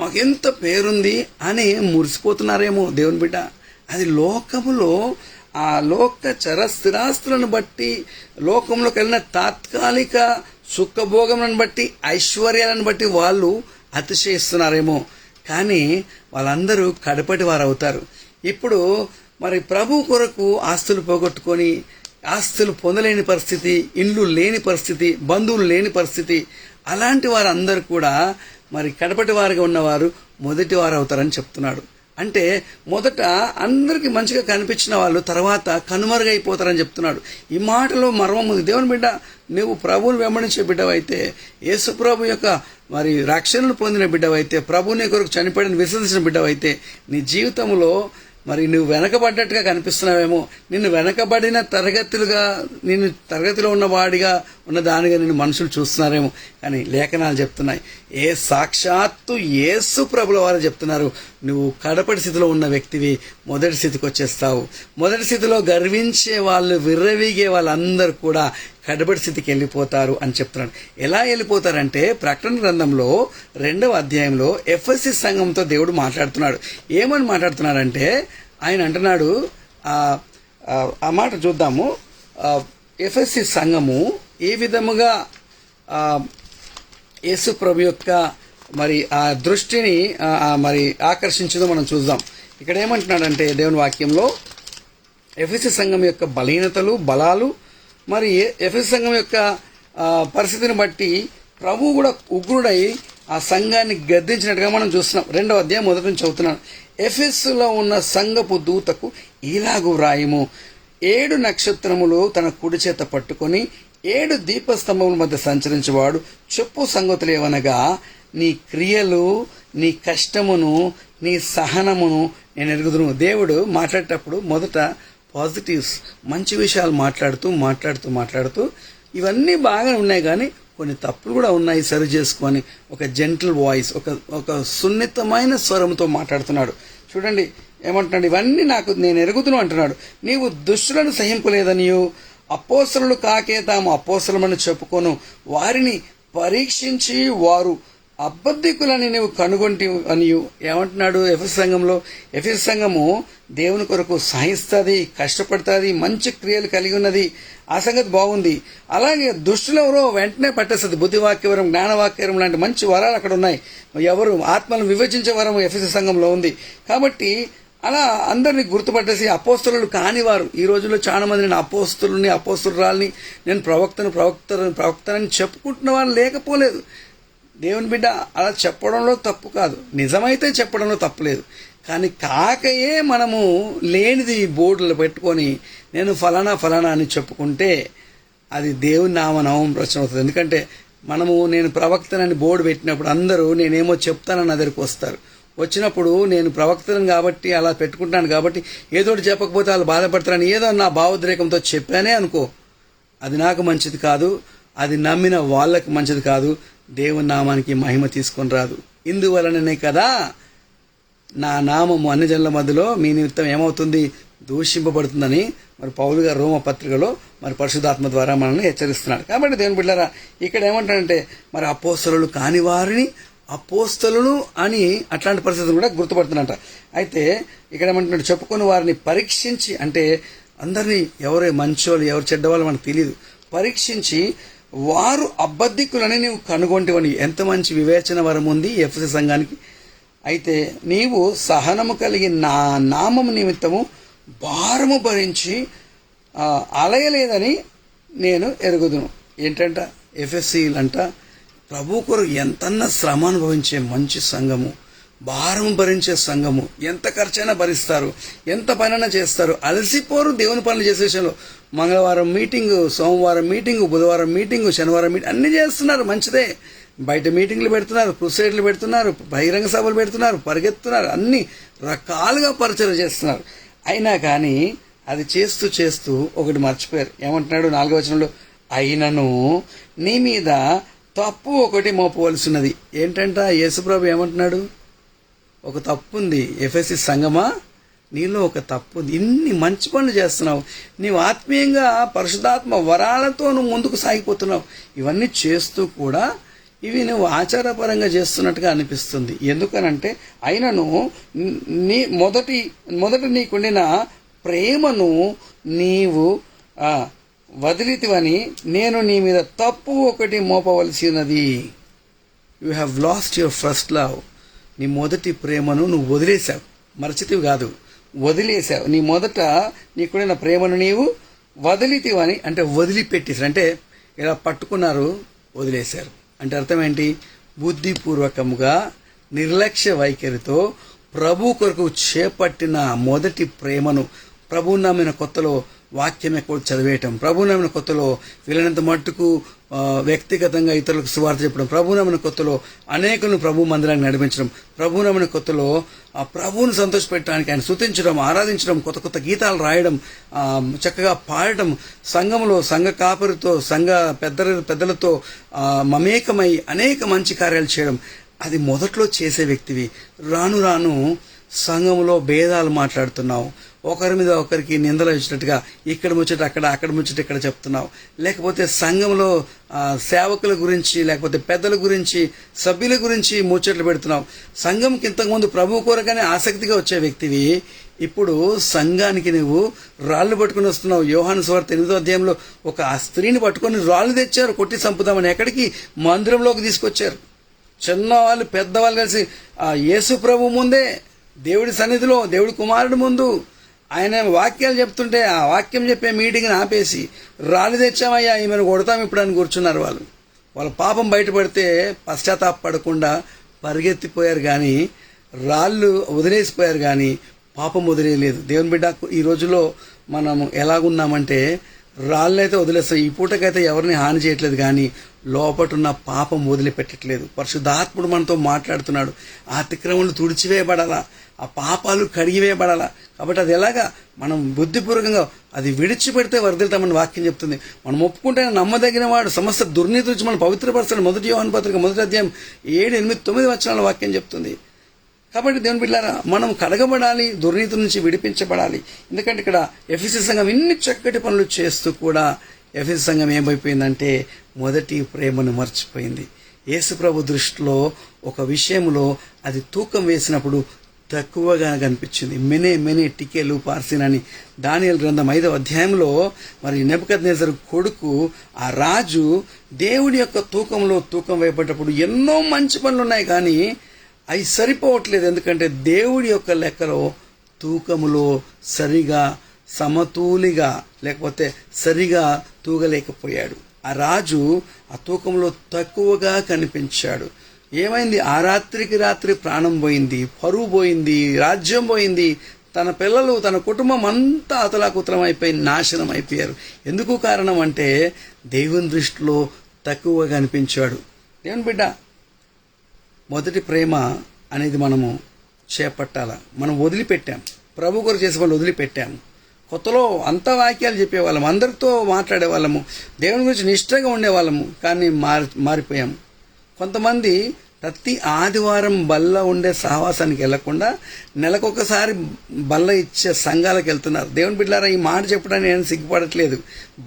మాకెంత పేరుంది అని మురిసిపోతున్నారేమో. దేవుని బిడ్డ, అది లోకములో ఆ లోక చర స్థిరాస్తులను బట్టి, లోకంలోకి వెళ్ళిన తాత్కాలిక సుఖభోగములను బట్టి, ఐశ్వర్యాలను బట్టి వాళ్ళు అతిశయిస్తున్నారేమో. కానీ వాళ్ళందరూ కడపటి వారు అవుతారు. ఇప్పుడు మరి ప్రభు కొరకు ఆస్తులు పోగొట్టుకొని, ఆస్తులు పొందలేని పరిస్థితి, ఇండ్లు లేని పరిస్థితి, బంధువులు లేని పరిస్థితి, అలాంటి వారందరూ కూడా మరి కడపటి వారుగా ఉన్నవారు మొదటి వారు అవుతారని చెప్తున్నాడు. అంటే మొదట అందరికీ మంచిగా కనిపించిన వాళ్ళు తర్వాత కనుమరుగైపోతారని చెప్తున్నాడు. ఈ మాటలో మర్మం ఉంది. దేవుని బిడ్డ, నువ్వు ప్రభువుని వెంబడించే బిడ్డవైతే, యేసు ప్రభు యొక్క మరి రక్షణను పొందిన బిడ్డవైతే, ప్రభువుని కొరకు చనిపోయిన విశ్వసించిన బిడ్డవైతే, నీ జీవితంలో మరి నువ్వు వెనకబడ్డట్టుగా కనిపిస్తున్నావేమో. నిన్ను వెనకబడిన నిన్ను తరగతిలో ఉన్నవాడిగా ఉన్న దానిగా నిన్ను మనుషులు చూస్తున్నారేమో. కానీ లేఖనాలు చెప్తున్నాయి, సాక్షాత్తు యేసు ప్రభుల వారు చెప్తున్నారు, నువ్వు కడపటి స్థితిలో ఉన్న వ్యక్తివి మొదటి స్థితికి వచ్చేస్తావు. మొదటి స్థితిలో గర్వించే వాళ్ళు, విర్రవీగే వాళ్ళందరూ కూడా కడపటి స్థితికి వెళ్ళిపోతారు అని చెప్తున్నాడు. ఎలా వెళ్ళిపోతారంటే, ప్రకటన గ్రంథంలో 2వ అధ్యాయంలో ఎఫెసీ సంఘంతో దేవుడు మాట్లాడుతున్నాడు. ఏమని మాట్లాడుతున్నాడంటే, ఆయన అంటున్నాడు, ఆ మాట చూద్దాము. ఎఫెసీ సంఘము ఏ విధముగా యేసు ప్రభు యొక్క మరి ఆ దృష్టిని మరి ఆకర్షించిందో మనం చూద్దాం. ఇక్కడ ఏమంటున్నాడంటే దేవుని వాక్యంలో, ఎఫెసీ సంఘం యొక్క బలహీనతలు, బలాలు, మరి ఎఫెసీ సంఘం యొక్క పరిస్థితిని బట్టి ప్రభువు కూడా ఉగ్రుడై ఆ సంఘాన్ని గద్దించినట్టుగా మనం చూస్తున్నాం. 2వ అధ్యాయం మొదటి నుంచి చదువుతున్నాను. ఎఫెసులో ఉన్న సంఘపు దూతకు ఇలాగు వ్రాయము, 7 నక్షత్రములు తన కుడి చేత పట్టుకొని 7 దీపస్తంభముల మధ్య సంచరించేవాడు చెప్పు సంగతులు ఏవనగా, నీ క్రియలు, నీ కష్టమును, నీ సహనమును నేను ఎరుగుదును. దేవుడు మాట్లాడేటప్పుడు మొదట పాజిటివ్స్, మంచి విషయాలు మాట్లాడుతూ ఇవన్నీ బాగా ఉన్నాయి, కానీ కొన్ని తప్పులు కూడా ఉన్నాయి, సరి చేసుకొని ఒక జెంటిల్ వాయిస్, ఒక సున్నితమైన స్వరంతో మాట్లాడుతున్నాడు. చూడండి ఏమంటున్నాడు, ఇవన్నీ నేను ఎరుగుదును అంటున్నాడు. నీవు దుష్టులను సహింపలేదనియు, అపోస్తలులు కాకే తాము అపోస్తలమని చెప్పుకొను వారిని పరీక్షించి వారు అబద్ధికులని నీవు కనుగొంటి అనియు. ఏమంటున్నాడు ఎఫెసు సంఘము దేవుని కొరకు సహిస్తుంది, కష్టపడుతుంది, మంచి క్రియలు కలిగి ఉన్నది, ఆ సంగతి బాగుంది. అలాగే దుష్టులు ఎవరో వెంటనే పట్టేస్తుంది. బుద్ధివాక్యవరం, జ్ఞానవాక్యవరం లాంటి మంచి వరాలు అక్కడ ఉన్నాయి. ఎవరు ఆత్మను విభజించే వరం ఎఫెసు సంఘంలో ఉంది. కాబట్టి అలా అందరినీ గుర్తుపట్టేసి అపోస్తలులు కానివారు, ఈ రోజుల్లో చాలా మంది నేను అపోస్తలురాల్ని, నేను ప్రవక్తనని చెప్పుకుంటున్న వాళ్ళు లేకపోలేదు. దేవుని బిడ్డ, అలా చెప్పడంలో తప్పు కాదు, నిజమైతే చెప్పడంలో తప్పులేదు. కానీ కాకయే మనము లేనిది బోర్డులు పెట్టుకొని నేను ఫలానా అని చెప్పుకుంటే అది దేవుని నామనామం రచన అవుతుంది. ఎందుకంటే నేను ప్రవక్తనని బోర్డు పెట్టినప్పుడు అందరూ నేనేమో చెప్తానని నా దగ్గరికి వస్తారు. వచ్చినప్పుడు నేను ప్రవక్తను కాబట్టి అలా పెట్టుకుంటాను కాబట్టి ఏదోటి చెప్పకపోతే వాళ్ళు బాధపడతారని ఏదో నా భావోద్రేకంతో చెప్పానే అనుకో, అది నాకు మంచిది కాదు, అది నమ్మిన వాళ్ళకి మంచిది కాదు, దేవుని నామానికి మహిమ తీసుకొని రాదు. ఇందువలననే కదా నా నామము అన్ని జనుల మధ్యలో మీ నిమిత్తం ఏమవుతుంది, దూషింపబడుతుందని మరి పౌలు గారు రోమ పత్రికలో మరి పరిశుద్ధాత్మ ద్వారా మనల్ని హెచ్చరిస్తున్నాడు. కాబట్టి దేవుని బిడ్డలారా, ఇక్కడ ఏమంటాడంటే మరి అపోస్తలులు కాని వారిని అపోస్తలులు అని అట్లాంటి పరిస్థితులు కూడా గుర్తుపడుతున్నట. అయితే ఇక్కడ ఏమంటున్నాడు, చెప్పుకుని వారిని పరీక్షించి, అంటే అందరినీ ఎవరే మంచోళ్ళు ఎవరు చెడ్డవాళ్ళు మనకు తెలియదు, పరీక్షించి వారు అబద్ధికులని నీవు కనుగొంటివని. ఎంత మంచి వివేచన వరం ఉంది ఎఫెసీ సంఘానికి. అయితే నీవు సహనము కలిగి నా నామము నిమిత్తము భారము భరించి అలయలేదని నేను ఎరుగుదును. ఏంటంట, ఎఫెసీలంట ప్రభు కొరకు ఎంతన్నా శ్రమ అనుభవించే మంచి సంఘము, భారం భరించే సంఘము. ఎంత ఖర్చైనా భరిస్తారు, ఎంత పనైనా చేస్తారు, అలసిపోరు దేవుని పనులు చేసే విషయంలో. మంగళవారం మీటింగు, సోమవారం మీటింగు, బుధవారం మీటింగు, శనివారం మీటింగ్ అన్నీ చేస్తున్నారు, మంచిదే. బయట మీటింగ్లు పెడుతున్నారు, క్రూసైడ్లు పెడుతున్నారు, బహిరంగ సభలు పెడుతున్నారు, పరిగెత్తున్నారు, అన్ని రకాలుగా పరిచయం చేస్తున్నారు. అయినా కానీ అది చేస్తూ చేస్తూ ఒకటి మర్చిపోయారు. ఏమంటున్నాడు 4వ వచనంలో, అయినను నీ మీద తప్పు ఒకటి మోపవలసినది. ఏంటంట, యేసుప్రభు ఏమంటున్నాడు, ఒక తప్పు ఉంది. ఎఫెసీ సంఘమా, నీలో ఒక తప్పు ఉంది. ఇన్ని మంచి పనులు చేస్తున్నావు, నీవు ఆత్మీయంగా పరిశుద్ధాత్మ వరాలతో నువ్వు ముందుకు సాగిపోతున్నావు. ఇవన్నీ చేస్తూ కూడా ఇవి నువ్వు ఆచారపరంగా చేస్తున్నట్టుగా అనిపిస్తుంది. ఎందుకనంటే అయినను నీ మొదట నీకుండిన ప్రేమను నీవు వదిలితివని నేను నీ మీద తప్పు ఒకటి మోపవలసినది. You have lost your first love. నీ మొదటి ప్రేమను నువ్వు వదిలేశావు, మరచితివి కాదు, వదిలేశావు. నీ మొదట నీకున్న ప్రేమను నీవు వదిలితివని, అంటే వదిలిపెట్టేశారు, అంటే ఇలా పట్టుకున్నారు, వదిలేశారు. అంటే అర్థం ఏంటి, బుద్ధిపూర్వకముగా నిర్లక్ష్య వైఖరితో ప్రభు కొరకు చేపట్టిన మొదటి ప్రేమను, ప్రభు నమ్మిన కొత్తలో వాక్యం ఎక్కువ చదివేయటం, ప్రభు నమ్మిన కొత్తలో వీళ్ళనంత మట్టుకు వ్యక్తిగతంగా ఇతరులకు సువార్త చెప్పడం, ప్రభు నమ్మిన కొత్తలో అనేకులను ప్రభు మందిరానికి నడిపించడం, ప్రభు నమ్మిన కొత్తలో ఆ ప్రభువును సంతోషపెట్టడానికి ఆయన స్తుతించడం, ఆరాధించడం, కొత్త కొత్త గీతాలు రాయడం, చక్కగా పాడటం, సంఘంలో సంఘ కాపరితో సంఘ పెద్దలతో మమేకమై అనేక మంచి కార్యాలు చేయడం. అది మొదట్లో చేసే వ్యక్తివి. రాను రాను సంఘంలో భేదాలు మాట్లాడుతున్నావు, ఒకరి మీద ఒకరికి నిందలు ఇచ్చినట్టుగా ఇక్కడ ముచ్చట అక్కడ, అక్కడ ముచ్చట ఇక్కడ చెప్తున్నావు. లేకపోతే సంఘంలో సేవకుల గురించి, లేకపోతే పెద్దల గురించి, సభ్యుల గురించి ముచ్చట్లు పెడుతున్నావు. సంఘంకి ఇంతకుముందు ప్రభు కోరగానే ఆసక్తిగా వచ్చే వ్యక్తివి ఇప్పుడు సంఘానికి నువ్వు రాళ్ళు పట్టుకుని వస్తున్నావు. యోహాను సువార్త 8వ అధ్యాయంలో ఒక స్త్రీని పట్టుకొని రాళ్ళు తెచ్చారు, కొట్టి చంపుదామని. ఎక్కడికి? మందిరంలోకి తీసుకొచ్చారు. చిన్నవాళ్ళు పెద్దవాళ్ళు కలిసి యేసు ప్రభు ముందే, దేవుడి సన్నిధిలో, దేవుడి కుమారుడి ముందు ఆయన వాక్యాలు చెప్తుంటే ఆ వాక్యం చెప్పే మీటింగ్ని ఆపేసి రాళ్ళు తెచ్చామయ్యా ఈమెను కొడతాం ఇప్పుడు అని కూర్చున్నారు. వాళ్ళ పాపం బయటపడితే పశ్చాత్తాపడకుండా పరిగెత్తిపోయారు, కానీ రాళ్ళు వదిలేసిపోయారు, కానీ పాపం వదిలేయలేదు. దేవుని బిడ్డ, ఈ రోజులో మనం ఎలాగున్నామంటే రాళ్ళైతే వదిలేస్తాం. ఈ పూటకైతే ఎవరిని హాని చేయట్లేదు, కానీ లోపటున్న పాపం వదిలిపెట్టట్లేదు. పరిశుద్ధాత్ముడు మనతో మాట్లాడుతున్నాడు. ఆ అతిక్రమణలు తుడిచివేయబడాలా, ఆ పాపాలు కడిగివేయబడాలా. కాబట్టి అది ఎలాగా మనం బుద్ధిపూర్వకంగా అది విడిచిపెడితే వర్ధిల్తామని వాక్యం చెప్తుంది. మనం ఒప్పుకుంటే నమ్మదగిన వాడు సమస్త దుర్నీతి నుంచి మనం పవిత్రపరచాలి. 1 యోహాను పత్రిక 1వ అధ్యాయం 7, 8, 9 వచనాల వాక్యం చెప్తుంది. కాబట్టి దేవుని బిడ్డలారా, మనం కడగబడాలి, దుర్నీతి నుంచి విడిపించబడాలి. ఎందుకంటే ఇక్కడ ఎఫెసీ సంఘం ఇన్ని చక్కటి పనులు చేస్తూ కూడా ఎఫెసీ సంఘం ఏమైపోయిందంటే మొదటి ప్రేమను మర్చిపోయింది. యేసు ప్రభు దృష్టిలో ఒక విషయంలో అది తూకం వేసినప్పుడు తక్కువగా కనిపించింది. మెనే టికెలు పార్సినని దానియేలు గ్రంథం 5వ అధ్యాయంలో మరి నెబుకద్నెజరు కొడుకు ఆ రాజు దేవుడి యొక్క తూకంలో తూకం వేయబడ్డప్పుడు ఎన్నో మంచి పనులు ఉన్నాయి, కానీ అవి సరిపోవట్లేదు. ఎందుకంటే దేవుడి యొక్క లెక్కలో తూకములో సరిగా సమతూలిగా లేకపోతే సరిగా తూగలేకపోయాడు. ఆ రాజు ఆ తూకంలో తక్కువగా కనిపించాడు. ఏమైంది? ఆ రాత్రికి రాత్రి ప్రాణం పోయింది, పరువు పోయింది, రాజ్యం పోయింది, తన పిల్లలు, తన కుటుంబం అంతా అతలాకుతలం అయిపోయి నాశనం అయిపోయారు. ఎందుకు కారణం అంటే దేవుని దృష్టిలో తక్కువగా కనిపించాడు. దేవుని బిడ్డ, మొదటి ప్రేమ అనేది మనము చేపట్టాలా. మనం వదిలిపెట్టాం, ప్రభు కొరకు చేసే వాళ్ళు వదిలిపెట్టాము. కొత్తలో అంత వాక్యాలు చెప్పేవాళ్ళము, అందరితో మాట్లాడేవాళ్ళము, దేవుని గురించి నిష్ఠగా ఉండేవాళ్ళము, కానీ మారిపోయాము. కొంతమంది ప్రతి ఆదివారం బల్ల ఉండే సహవాసానికి వెళ్లకుండా నెలకొకసారి బల్ల ఇచ్చే సంఘాలకు వెళ్తున్నారు. దేవుని బిడ్డలారా, ఈ మాట చెప్పడానికి నేను సిగ్గుపడట్లేదు,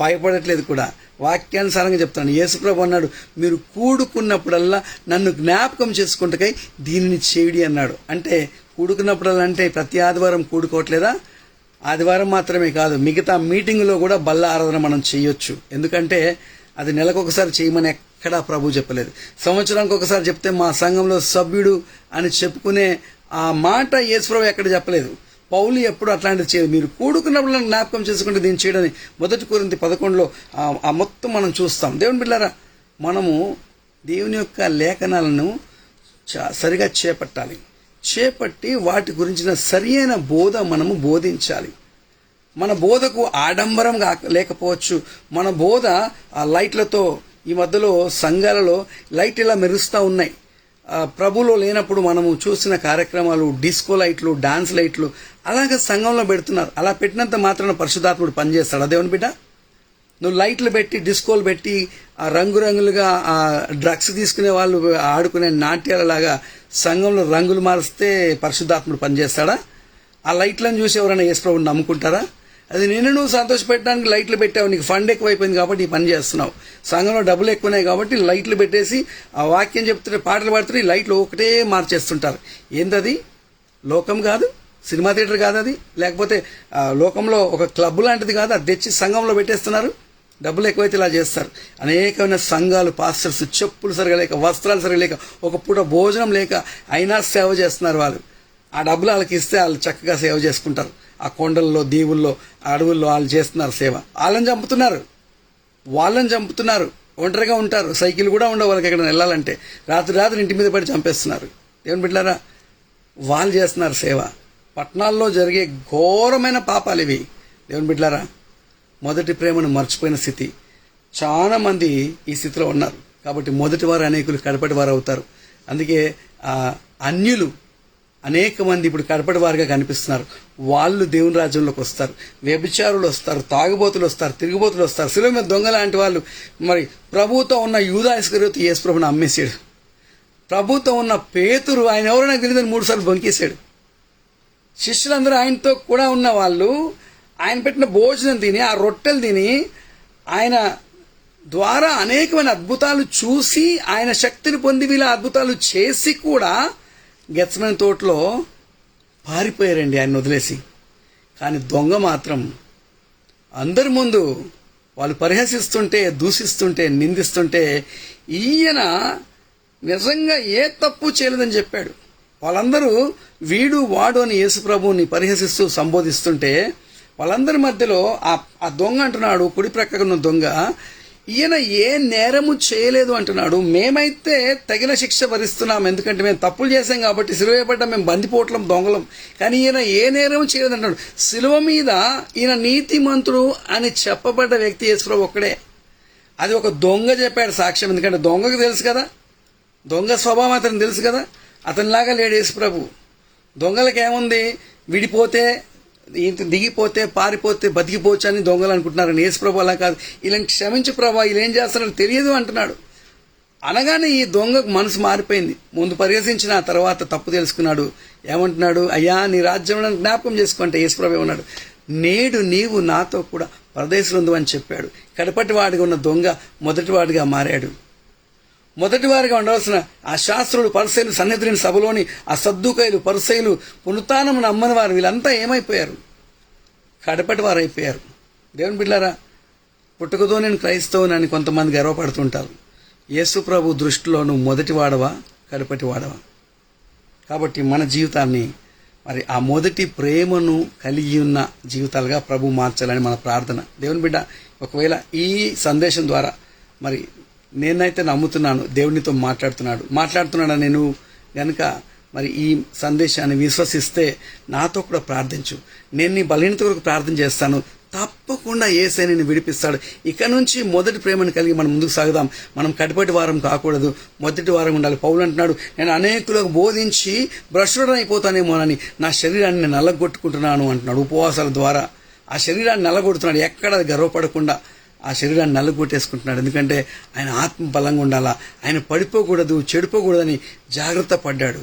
భయపడట్లేదు కూడా. వాక్యానుసారంగా చెప్తాను. యేసుప్రభు అన్నాడు, మీరు కూడుకున్నప్పుడల్లా నన్ను జ్ఞాపకం చేసుకుంటకై దీనిని చేయుడి అన్నాడు. అంటే కూడుకున్నప్పుడల్లా అంటే ప్రతి ఆదివారం కూడుకోవట్లేదా? ఆదివారం మాత్రమే కాదు, మిగతా మీటింగులో కూడా బల్ల ఆరాధన మనం చేయొచ్చు. ఎందుకంటే అది నెలకొకసారి చేయమని ఎక్కడా ప్రభు చెప్పలేదు. సంవత్సరానికి ఒకసారి చెప్తే మా సంఘంలో సభ్యుడు అని చెప్పుకునే ఆ మాట యేసుప్రభు ఎక్కడ చెప్పలేదు. పౌలు ఎప్పుడు అట్లాంటిది చేయదు. మీరు కూడుకున్నప్పుడు జ్ఞాపకం చేసుకుంటే దీన్ని చేయడని 1 కొరింథీ 11లో ఆ మొత్తం మనం చూస్తాం. దేవుని బిడ్డలారా, మనము దేవుని యొక్క లేఖనాలను సరిగా చేపట్టి వాటి గురించిన సరియైన బోధ మనము బోధించాలి. మన బోధకు ఆడంబరం లేకపోవచ్చు. మన బోధ ఆ లైట్లతో, ఈ మధ్యలో సంఘాలలో లైట్ ఇలా మెరుస్తూ ఉన్నాయి. ప్రభులో లేనప్పుడు మనము చూసిన కార్యక్రమాలు, డిస్కో లైట్లు, డాన్స్ లైట్లు అలాగే సంఘంలో పెడుతున్నారు. అలా పెట్టినంత మాత్రాన పరిశుద్ధాత్ముడు పనిచేస్తాడా? దేవుని బిడ్డ, నువ్వు లైట్లు పెట్టి, డిస్కోలు పెట్టి, ఆ రంగురంగులుగా ఆ డ్రగ్స్ తీసుకునే వాళ్ళు ఆడుకునే నాట్యాలలాగా సంఘంలో రంగులు మారిస్తే పరిశుద్ధాత్ముడు పనిచేస్తాడా? ఆ లైట్లను చూసి ఎవరైనా యేసుప్రభుని నమ్ముకుంటారా? అది నువ్వు సంతోషపెట్టడానికి లైట్లు పెట్టావు, నీకు ఫండ్ ఎక్కువైపోయింది కాబట్టి ఈ పని చేస్తున్నావు. సంఘంలో డబ్బులు ఎక్కువన్నాయి కాబట్టి లైట్లు పెట్టేసి ఆ వాక్యం చెప్తుంటే, పాటలు పాడుతుంటే ఈ లైట్లు ఒకటే మార్చేస్తుంటారు. ఏంటది? లోకం కాదు, సినిమా థియేటర్ కాదు అది, లేకపోతే లోకంలో ఒక క్లబ్ లాంటిది కాదు. అది తెచ్చి సంఘంలో పెట్టేస్తున్నారు. డబ్బులు ఎక్కువైతే ఇలా చేస్తారు. అనేకమైన సంఘాలు, పాస్టర్స్ చెప్పులు సరిగా లేక, వస్త్రాలు సరిగా లేక, ఒక పూట భోజనం లేక అయినా సేవ చేస్తున్నారు. వాళ్ళు ఆ డబ్బులు వాళ్ళకి ఇస్తే వాళ్ళు చక్కగా సేవ చేసుకుంటారు. ఆ కొండల్లో, దీవుల్లో, అడవుల్లో వాళ్ళు చేస్తున్నారు సేవ. వాళ్ళని చంపుతున్నారు. ఒంటరిగా ఉంటారు, సైకిల్ కూడా ఉండవు వాళ్ళకి. ఎక్కడ వెళ్ళాలంటే రాత్రి ఇంటి మీద పడి చంపేస్తున్నారు. దేవుని బిడ్డలారా, వాళ్ళు చేస్తున్నారు సేవ. పట్టణాల్లో జరిగే ఘోరమైన పాపాలు ఇవి. దేవుని బిడ్డలారా, మొదటి ప్రేమను మర్చిపోయిన స్థితి. చాలా మంది ఈ స్థితిలో ఉన్నారు. కాబట్టి మొదటి వారు అనేకులు కడపటి వారు అవుతారు. అందుకే అన్యులు అనేక మంది ఇప్పుడు కడపటి వారుగా కనిపిస్తున్నారు. వాళ్ళు దేవుని రాజ్యంలోకి వస్తారు. వ్యభిచారులు వస్తారు, తాగుబోతులు వస్తారు, తిరుగుబోతులు వస్తారు, శిలువ మీద దొంగ లాంటి వాళ్ళు. మరి ప్రభుతో ఉన్న యూదా ఇస్కరియోతు యేసుప్రభుని అమ్మేశాడు. ప్రభుతో ఉన్న పేతురు, ఆయన ఎవరో నాకు తెలియదని 3 సార్లు బొంకేశాడు. శిష్యులందరూ ఆయనతో కూడా ఉన్న వాళ్ళు ఆయన పెట్టిన భోజనం తిని, ఆ రొట్టెలు తిని, ఆయన ద్వారా అనేకమైన అద్భుతాలు చూసి ఆయన శక్తిని పొంది వీళ్ళ అద్భుతాలు చేసి కూడా గెత్సేమనే తోటలో పారిపోయారండి ఆయన వదిలేసి. కానీ దొంగ మాత్రం అందరి ముందు వాళ్ళు పరిహసిస్తుంటే, దూషిస్తుంటే, నిందిస్తుంటే ఈయన నిజంగా ఏ తప్పు చేయలేదని చెప్పాడు. వాళ్ళందరూ వీడు వాడు అని యేసుప్రభుని పరిహసిస్తూ సంబోధిస్తుంటే వాళ్ళందరి మధ్యలో ఆ దొంగ అంటున్నాడు, కుడి ప్రక్కన దొంగ, ఈయన ఏ నేరము చేయలేదు అంటున్నాడు. మేమైతే తగిన శిక్ష భరిస్తున్నాం, ఎందుకంటే మేము తప్పులు చేశాం కాబట్టి, సిలువ వేయబడ్డ మేము బందిపోట్లం, దొంగలం. కానీ ఈయన ఏ నేరము చేయలేదు అంటున్నాడు. సిలువ మీద ఈయన నీతిమంతుడు అని చెప్పబడ్డ వ్యక్తి యేసుప్రభు ఒక్కడే. అది ఒక దొంగ చెప్పాడు సాక్ష్యం. ఎందుకంటే దొంగకు తెలుసు కదా, దొంగ స్వభావం అతనికి తెలుసు కదా. అతనిలాగా లేడు యేసుప్రభు. దొంగలకి ఏముంది, విడిపోతే, దిగిపోతే, పారిపోతే బతికిపోవచ్చు అని దొంగలు అనుకుంటున్నారని. యేసుప్రభు అలా కాదు. వీళ్ళని క్షమించు ప్రభా, వీళ్ళు ఏం చేస్తారని తెలియదు అంటున్నాడు. అనగానే ఈ దొంగకు మనసు మారిపోయింది. ముందు పరిహసించిన తర్వాత తప్పు తెలుసుకున్నాడు. ఏమంటున్నాడు? అయ్యా, నీ రాజ్యంలో జ్ఞాపకం చేసుకుంటే యేసుప్రభు ఉన్నాడు, నేడు నీవు నాతో కూడా పరదేశంలో అని చెప్పాడు. కడపటి వాడిగా ఉన్న దొంగ మొదటివాడిగా మారాడు. మొదటివారిగా ఉండవలసిన ఆ శాస్త్రులు, పరిసయ్యులు, సన్నిధిని సభలోని ఆ సద్దూకయ్యులు, పరిసయ్యులు, పునరుత్థానము నమ్మని వారు వీళ్ళంతా ఏమైపోయారు? కడపటి వారు అయిపోయారు. దేవుని బిడ్డలారా, పుట్టుకతో నేను క్రైస్తవునని కొంతమంది గర్వపడుతుంటారు. యేసు ప్రభు దృష్టిలో నువ్వు మొదటి వాడవా, కడపటి వాడవా? కాబట్టి మన జీవితాన్ని మరి ఆ మొదటి ప్రేమను కలిగి ఉన్న జీవితాలుగా ప్రభు మార్చాలని మన ప్రార్థన. దేవుని బిడ్డ, ఒకవేళ ఈ సందేశం ద్వారా మరి నేనైతే నమ్ముతున్నాను దేవునితో మాట్లాడుతున్నాడని నేను గనుక మరి ఈ సందేశాన్ని విశ్వసిస్తే నాతో కూడా ప్రార్థించు. నేను నీ బలహీనత కొరకు ప్రార్థన చేస్తాను. తప్పకుండా యేసయ్య నిన్ను విడిపిస్తాడు. ఇక నుంచి మొదటి ప్రేమను కలిగి మనం ముందుకు సాగుదాం. మనం కడపటి వారం కాకూడదు, మొదటి వారం ఉండాలి. పౌలు అంటున్నాడు, నేను అనేకులకు బోధించి భ్రష్టుడని అయిపోతానేమోనని నా శరీరాన్ని నేను నల్లగొట్టుకుంటున్నాను అంటున్నాడు. ఉపవాసాల ద్వారా ఆ శరీరాన్ని నల్లగొడుతున్నాడు. ఎక్కడ గర్వపడకుండా ఆ శరీరాన్ని నలుగొట్టేసుకుంటున్నాడు. ఎందుకంటే ఆయన ఆత్మ బలంగా ఉండాలా, ఆయన పడిపోకూడదు, చెడిపోకూడదని జాగ్రత్త పడ్డాడు.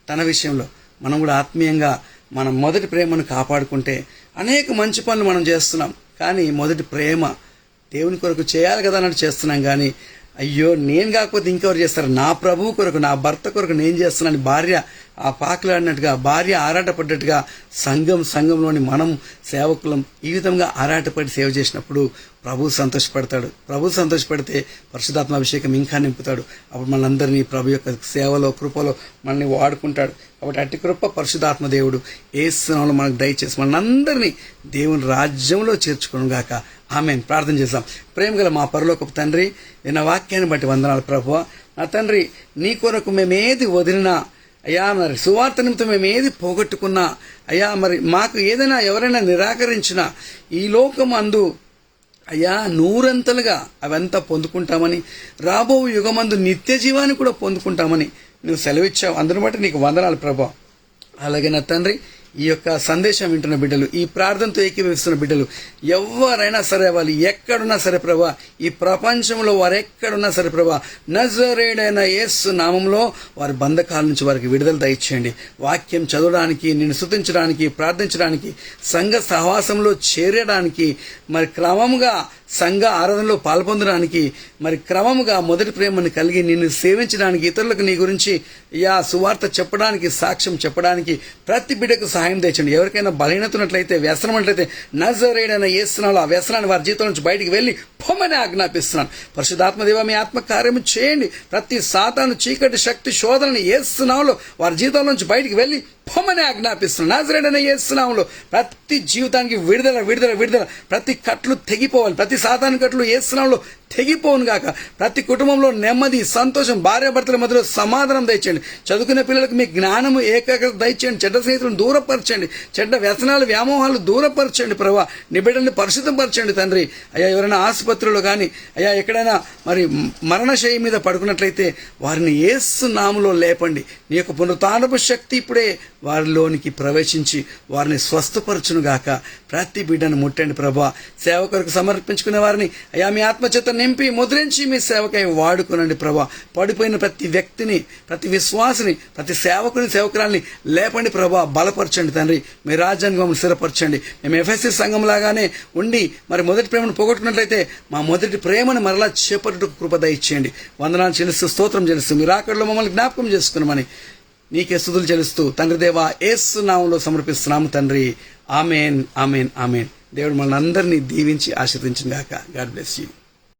తన విషయంలో మనం కూడా ఆత్మీయంగా మన మొదటి ప్రేమను కాపాడుకుంటే అనేక మంచి పనులు మనం చేస్తున్నాం. కానీ మొదటి ప్రేమ దేవుని కొరకు చేయాలి కదా అన్నట్టు చేస్తున్నాం. కానీ అయ్యో నేను కాకపోతే ఇంకెవరు చేస్తారు, నా ప్రభువు కొరకు, నా భర్త కొరకు నేను చేస్తున్నాను భార్య ఆ పాకులాడినట్టుగా, భార్య ఆరాటపడ్డట్టుగా సంఘంలోని మనం సేవకులం ఈ విధంగా ఆరాటపడి సేవ చేసినప్పుడు ప్రభు సంతోషపడతాడు. ప్రభు సంతోషపడితే పరిశుద్ధాత్మ అభిషేకం ఇంకా నింపుతాడు. అప్పుడు మనందరినీ ప్రభు యొక్క సేవలో, కృపలో మనల్ని వాడుకుంటాడు. కాబట్టి అట్టి కృప పరిశుద్ధాత్మ దేవుడు యేసునామములో మనకు దయచేసి మనందరినీ దేవుని రాజ్యంలో చేర్చుకోను గాక. ఆమేన్. ప్రార్థన చేద్దాం. ప్రేమగల మా పరలోకపు తండ్రి, విన్న వాక్యాన్ని బట్టి వందనాలు ప్రభువా. నా తండ్రి, నీ కొరకు మేమేది వదిలినా అయ్యా, మరి సువార్త నిమిత్తం మేము ఏది పోగొట్టుకున్నా అయ్యా, మరి మాకు ఏదైనా ఎవరైనా నిరాకరించినా ఈ లోకం అందు అయ్యా నూరంతలుగా అవంతా పొందుకుంటామని, రాబో యుగమందు నిత్య జీవాన్ని కూడా పొందుకుంటామని నువ్వు సెలవిచ్చావు. అందుని బట్టి నీకు వందనాలు ప్రభా. అలాగే నా తండ్రి, ఈ యొక్క సందేశం వింటున్న బిడ్డలు, ఈ ప్రార్థనతో ఏకీభవిస్తున్న బిడ్డలు ఎవరైనా సరే, వాళ్ళు ఎక్కడున్నా సరే ప్రభా, ఈ ప్రపంచంలో వారు ఎక్కడున్నా సరే ప్రభా, నజరేయుడైన యేసు నామంలో వారి బంధకాల నుంచి వారికి విడుదల దయచేయండి. వాక్యం చదవడానికి, నిన్ను స్తుతించడానికి, ప్రార్థించడానికి, సంఘ సహవాసంలో చేరడానికి, మరి క్రమంగా సంఘ ఆరాధనలో పాల్పొందడానికి, మరి క్రమముగా మొదటి ప్రేమను కలిగి నిన్ను సేవించడానికి, ఇతరులకు నీ గురించి సువార్త చెప్పడానికి, సాక్ష్యం చెప్పడానికి ప్రతి బిడ్డకు సహాయం తెచ్చండి. ఎవరికైనా బలహీనత ఉన్నట్లయితే, వ్యసనం ఉన్నట్లయితే నజరేయుడైన యేసునామములో ఆ వ్యసనాన్ని వారి జీవితం నుంచి బయటికి వెళ్ళి పొమ్మని ఆజ్ఞాపిస్తున్నాను. పరిశుద్ధాత్మదేవ, మీ ఆత్మ కార్యము చేయండి. ప్రతి సాతాను, చీకటి శక్తి, శోధనని యేసునామములో వారి జీవితం నుంచి బయటికి వెళ్ళి పొమ్మని ఆజ్ఞాపిస్తున్నాను. నజరేయుడైన యేసునామములో ప్రతి జీవితానికి విడుదల విడుదల విడుదల. ప్రతి కట్లు తెగిపోవాలి, ప్రతి సాతాను కట్లు యేసునామములో తెగిపోను గాక. ప్రతి కుటుంబంలో నెమ్మది, సంతోషం, భార్యాభర్తల మధ్యలో సమాధానం దయచేయండి. చదువుకునే పిల్లలకు మీ జ్ఞానము, ఏకాగ్రత దయచేయండి. చెడ్డ స్నేహితులను దూరపరచండి, చెడ్డ వ్యసనాలు, వ్యామోహాలు దూరపరచండి ప్రభా. నీ బిడ్డల్ని పరిశుద్ధపరచండి తండ్రి. అయ్యా, ఎవరైనా ఆసుపత్రిలో కానీ అయ్యా ఎక్కడైనా మరి మరణశయ్య మీద పడుకున్నట్లయితే వారిని యేసు నామములో లేపండి. నీ యొక్క పునరుత్థానపు శక్తి ఇప్పుడే వారిలోనికి ప్రవేశించి వారిని స్వస్థపరచును గాక. ప్రతి బిడ్డను ముట్టండి ప్రభా. సేవ కొరకు సమర్పించుకునే వారిని అయ్యా మీ ఆత్మచేత నింపి ముద్రించి మీ సేవకై వాడుకునండి ప్రభా. పడిపోయిన ప్రతి వ్యక్తిని, ప్రతి విశ్వాసిని, ప్రతి సేవకుని, సేవకురాల్ని లేపండి ప్రభా. బలపరచండి తండ్రి. మీ రాజ్యాన్ని మమ్మల్ని స్థిరపరచండి. మేము ఎఫ్ఎస్సి సంఘం లాగానే ఉండి మరి మొదటి ప్రేమను పోగొట్టుకున్నట్లయితే మా మొదటి ప్రేమను మరలా చేపట్టుటకు కృప దయచేయండి. వందనాలు చెల్లిస్తూ, స్తోత్రం చెల్లిస్తూ, మీరు అక్కడలో మమ్మల్ని జ్ఞాపకం చేసుకున్నామని నీకే స్తుతులు చెల్లిస్తూ తండ్రి దేవా యేసు నామములో సమర్పిస్తున్నాము తండ్రి. Amen, amen, amen. దేవుడు మనల్ని అందరినీ దీవించి ఆశీర్వదించును గాక. God bless you.